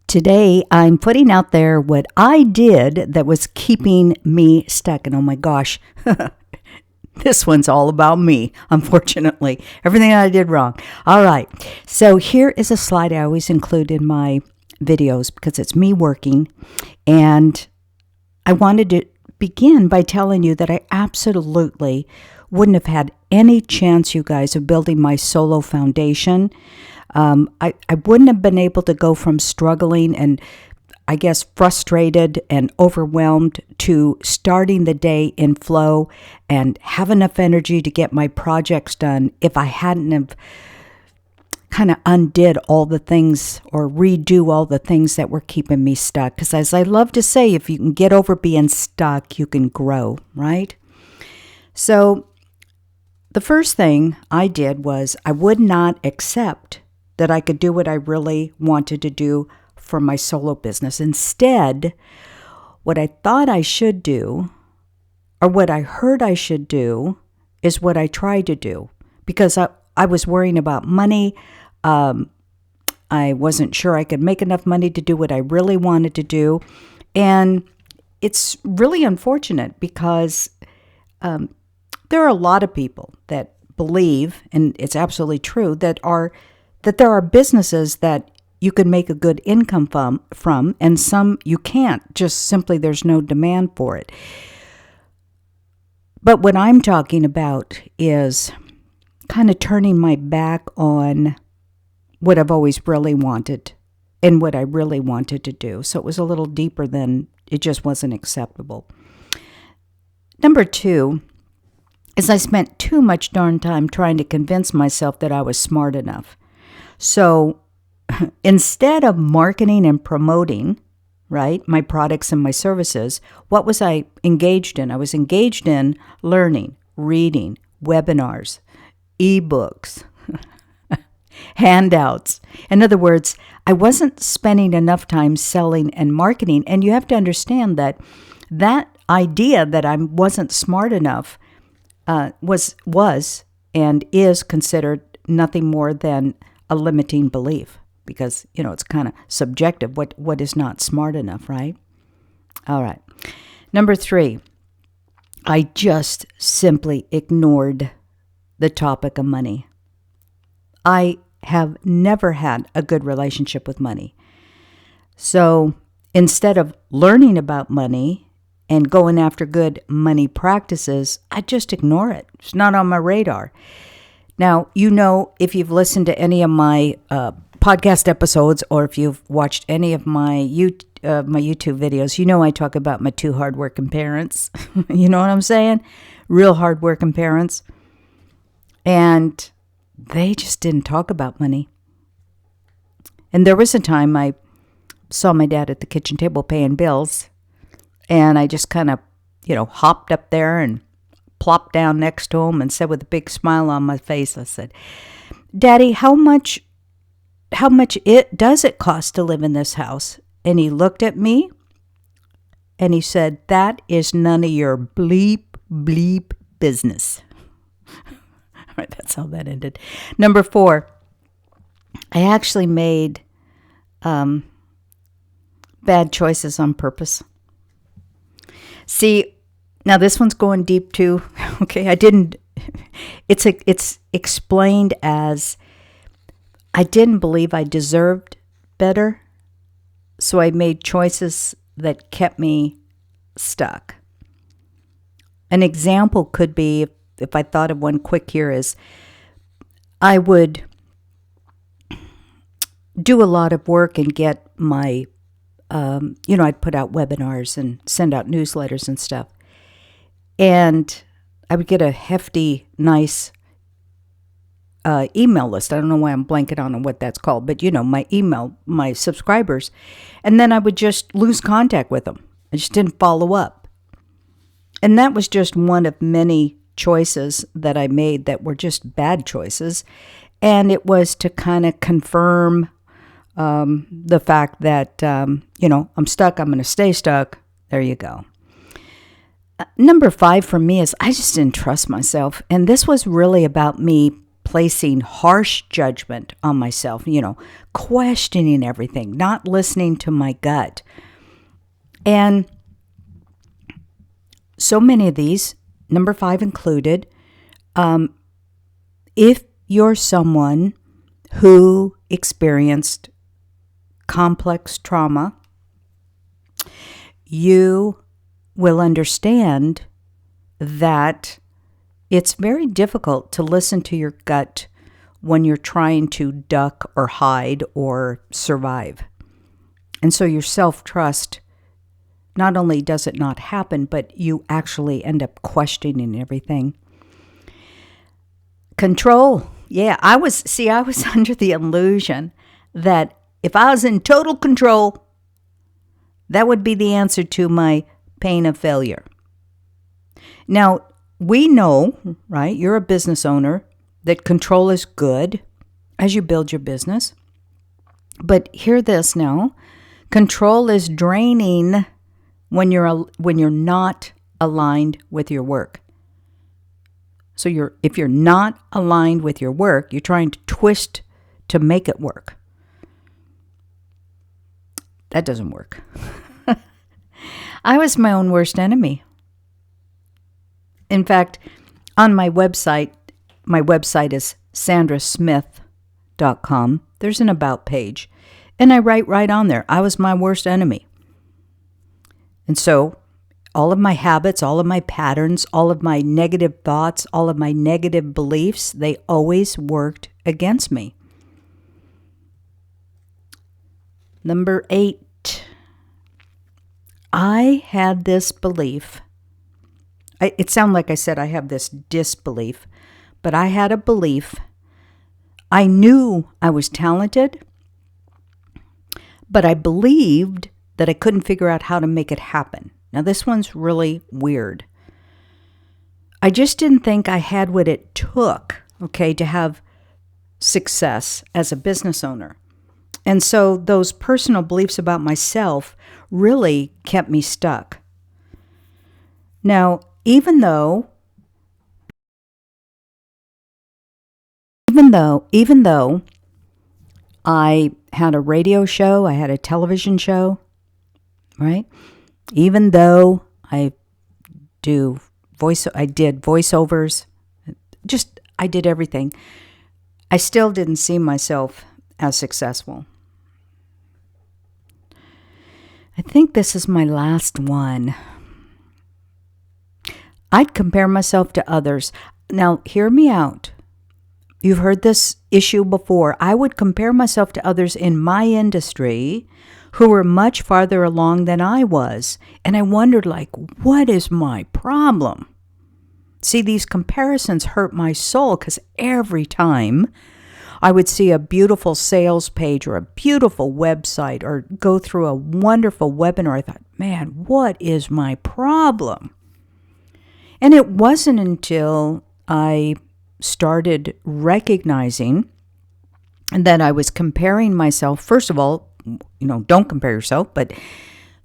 Today, I'm putting out there what I did that was keeping me stuck. And oh my gosh, this one's all about me, unfortunately. Everything I did wrong. All right. So here is a slide I always include in my videos because it's me working. And I wanted to begin by telling you that I absolutely wouldn't have had any chance, you guys, of building my solo foundation. I wouldn't have been able to go from struggling and I guess frustrated and overwhelmed to starting the day in flow and have enough energy to get my projects done if I hadn't have kind of undid all the things or redo all the things that were keeping me stuck. Because as I love to say, if you can get over being stuck, you can grow, right? So the first thing I did was I would not accept that I could do what I really wanted to do for my solo business. Instead, what I thought I should do, or what I heard I should do, is what I tried to do. Because I was worrying about money. I wasn't sure I could make enough money to do what I really wanted to do. And it's really unfortunate because there are a lot of people that believe, and it's absolutely true, that there are businesses that you can make a good income from, and some you can't. Just simply there's no demand for it. But what I'm talking about is kind of turning my back on what I've always really wanted and what I really wanted to do. So it was a little deeper than it just wasn't acceptable. Number 2 is I spent too much darn time trying to convince myself that I was smart enough. So instead of marketing and promoting, right, my products and my services, what was I engaged in? I was engaged in learning, reading, webinars, ebooks, handouts. In other words, I wasn't spending enough time selling and marketing. And you have to understand that idea that I wasn't smart enough was and is considered nothing more than a limiting belief, because, it's kind of subjective what is not smart enough, right? All right. Number 3, I just simply ignored the topic of money. I have never had a good relationship with money. So instead of learning about money and going after good money practices, I just ignore it. It's not on my radar. Now, if you've listened to any of my podcast episodes, or if you've watched any of my YouTube videos, I talk about my 2 hardworking parents. You know what I'm saying? Real hardworking parents. And they just didn't talk about money. And there was a time I saw my dad at the kitchen table paying bills, and I just kind of, hopped up there and plopped down next to him and said with a big smile on my face, I said, "Daddy, how much does it cost to live in this house?" And he looked at me and he said, "That is none of your bleep business." All right, that's how that ended. Number 4, I actually made bad choices on purpose. See, now this one's going deep too. Okay, it's explained as I didn't believe I deserved better, so I made choices that kept me stuck. An example could be, if I thought of one quick here, is I would do a lot of work and get my, I'd put out webinars and send out newsletters and stuff. And I would get a hefty, nice email list. I don't know why I'm blanking on what that's called, but my subscribers. And then I would just lose contact with them. I just didn't follow up. And that was just one of many choices that I made that were just bad choices. And it was to kind of confirm the fact that, I'm stuck, I'm going to stay stuck. There you go. Number 5 for me is I just didn't trust myself. And this was really about me placing harsh judgment on myself, questioning everything, not listening to my gut. And so many of these, number 5 included, if you're someone who experienced complex trauma, you will understand that it's very difficult to listen to your gut when you're trying to duck or hide or survive. And so your self-trust, not only does it not happen, but you actually end up questioning everything. Control. Yeah, I was under the illusion that if I was in total control, that would be the answer to my pain of failure. Now, we know, right, you're a business owner, that control is good as you build your business. But hear this now. Control is draining when you're not aligned with your work. So if you're not aligned with your work, you're trying to twist to make it work. That doesn't work. I was my own worst enemy. In fact, on my website is sandrasmith.com. There's an about page. And I write right on there, I was my worst enemy. And so all of my habits, all of my patterns, all of my negative thoughts, all of my negative beliefs, they always worked against me. Number 8, I had this belief. It sounded like I said I have this disbelief, but I had a belief. I knew I was talented, but I believed that I couldn't figure out how to make it happen. Now, this one's really weird. I just didn't think I had what it took, to have success as a business owner. And so those personal beliefs about myself really kept me stuck. Now, even though I had a radio show, I had a television show, right? Even though I did voiceovers, I did everything. I still didn't see myself as successful. I think this is my last one. I'd compare myself to others. Now, hear me out. You've heard this issue before. I would compare myself to others in my industry who were much farther along than I was. And I wondered, what is my problem? See, these comparisons hurt my soul because every time I would see a beautiful sales page or a beautiful website or go through a wonderful webinar, I thought, man, what is my problem? And it wasn't until I started recognizing that I was comparing myself. First of all, don't compare yourself, but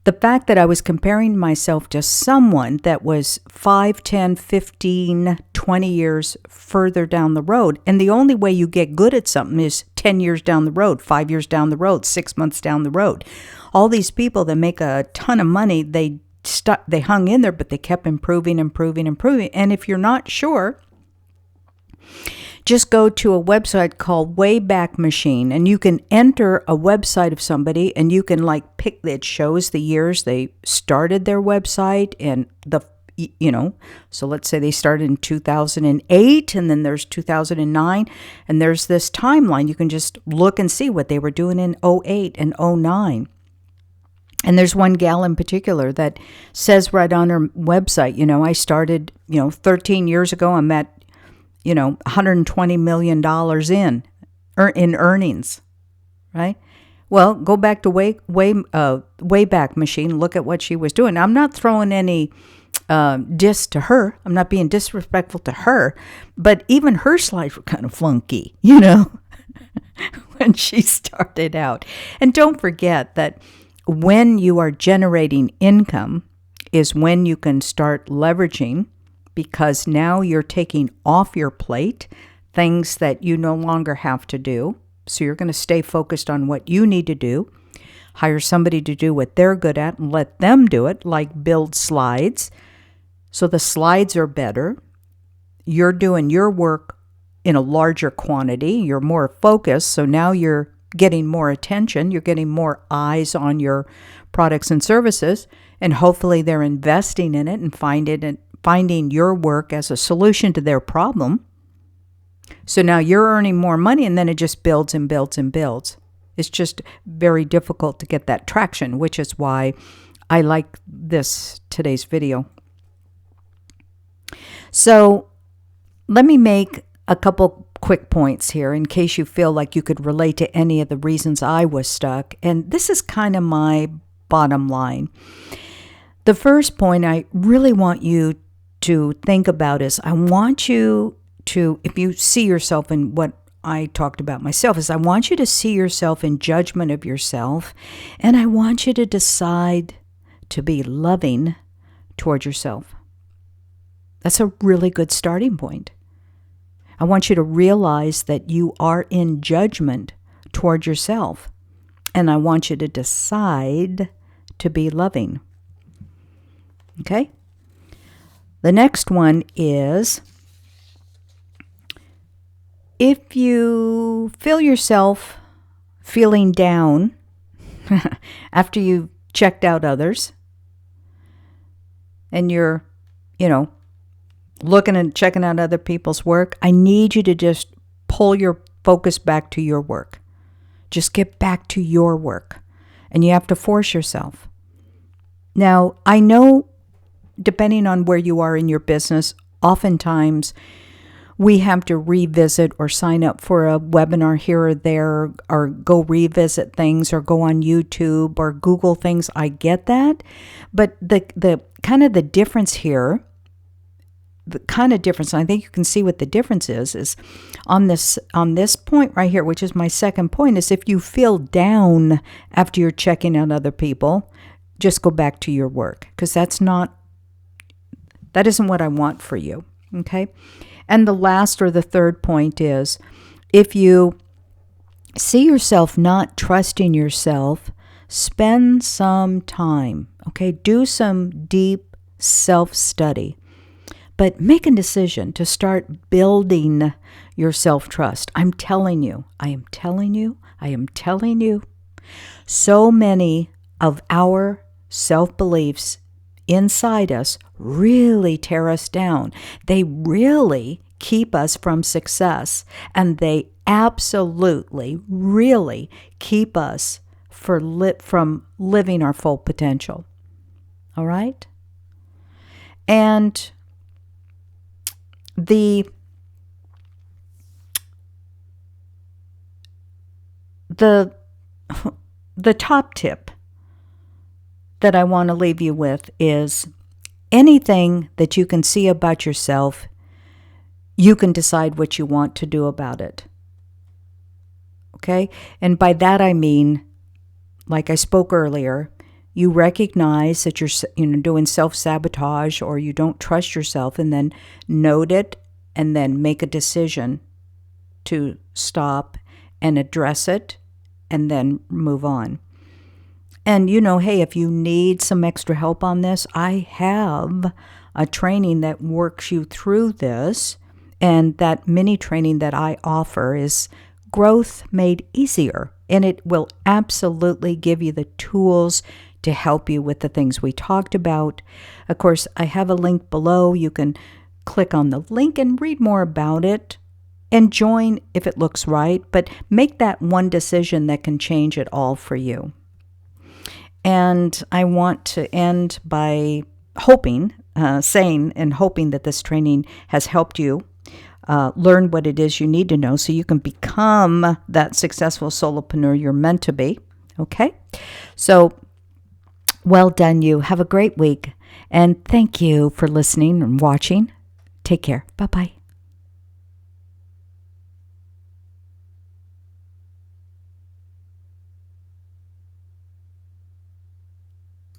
the fact that I was comparing myself to someone that was 5, 10, 15, 20 years further down the road. And the only way you get good at something is 10 years down the road, 5 years down the road, 6 months down the road. All these people that make a ton of money, they hung in there, but they kept improving. And if you're not sure, just go to a website called Wayback Machine, and you can enter a website of somebody, and you can pick. It shows the years they started their website, and so let's say they started in 2008, and then there's 2009, and there's this timeline. You can just look and see what they were doing in 08 and 09. And there's one gal in particular that says right on her website, I started, 13 years ago. I'm at $120 million in earnings, right? Well, go back to Wayback Machine, look at what she was doing. I'm not throwing any diss to her. I'm not being disrespectful to her, but even her slides were kind of funky, when she started out. And don't forget that when you are generating income is when you can start leveraging, because now you're taking off your plate things that you no longer have to do. So you're going to stay focused on what you need to do. Hire somebody to do what they're good at and let them do it, like build slides. So the slides are better. You're doing your work in a larger quantity. You're more focused. So now you're getting more attention. You're getting more eyes on your products and services. And hopefully they're investing in it and finding your work as a solution to their problem. So now you're earning more money, and then it just builds and builds and builds. It's just very difficult to get that traction, which is why I like today's video. So let me make a couple quick points here in case you feel like you could relate to any of the reasons I was stuck. And this is kind of my bottom line. The first point I really want you to think about is I want you to, if you see yourself in what I talked about myself, is I want you to see yourself in judgment of yourself, and I want you to decide to be loving toward yourself. That's a really good starting point. I want you to realize that you are in judgment toward yourself, and I want you to decide to be loving. Okay? The next one is, if you feel yourself feeling down after you've checked out others and you're, looking and checking out other people's work, I need you to just pull your focus back to your work. Just get back to your work. And you have to force yourself. Now, I know, depending on where you are in your business, oftentimes we have to revisit or sign up for a webinar here or there, or go revisit things, or go on YouTube or Google things. I get that. But the kind of the difference here, the kind of difference, and I think you can see what the difference is on this point right here, which is my second point, is if you feel down after you're checking out other people, just go back to your work, because that isn't what I want for you. Okay? And the last or the third point is, if you see yourself not trusting yourself, spend some time, okay? Do some deep self-study, but make a decision to start building your self-trust. I'm telling you, so many of our self-beliefs inside us really tear us down. They really keep us from success, and they absolutely, really keep us from living our full potential. All right? And the top tip that I want to leave you with is, anything that you can see about yourself, you can decide what you want to do about it. Okay? And by that I mean, like I spoke earlier, you recognize that you're doing self-sabotage, or you don't trust yourself, and then note it, and then make a decision to stop and address it, and then move on. And hey, if you need some extra help on this, I have a training that works you through this. And that mini training that I offer is Growth Made Easier. And it will absolutely give you the tools to help you with the things we talked about. Of course, I have a link below. You can click on the link and read more about it and join if it looks right. But make that one decision that can change it all for you. And I want to end by hoping that this training has helped you learn what it is you need to know so you can become that successful solopreneur you're meant to be. Okay? So, well done you. Have a great week. And thank you for listening and watching. Take care. Bye-bye.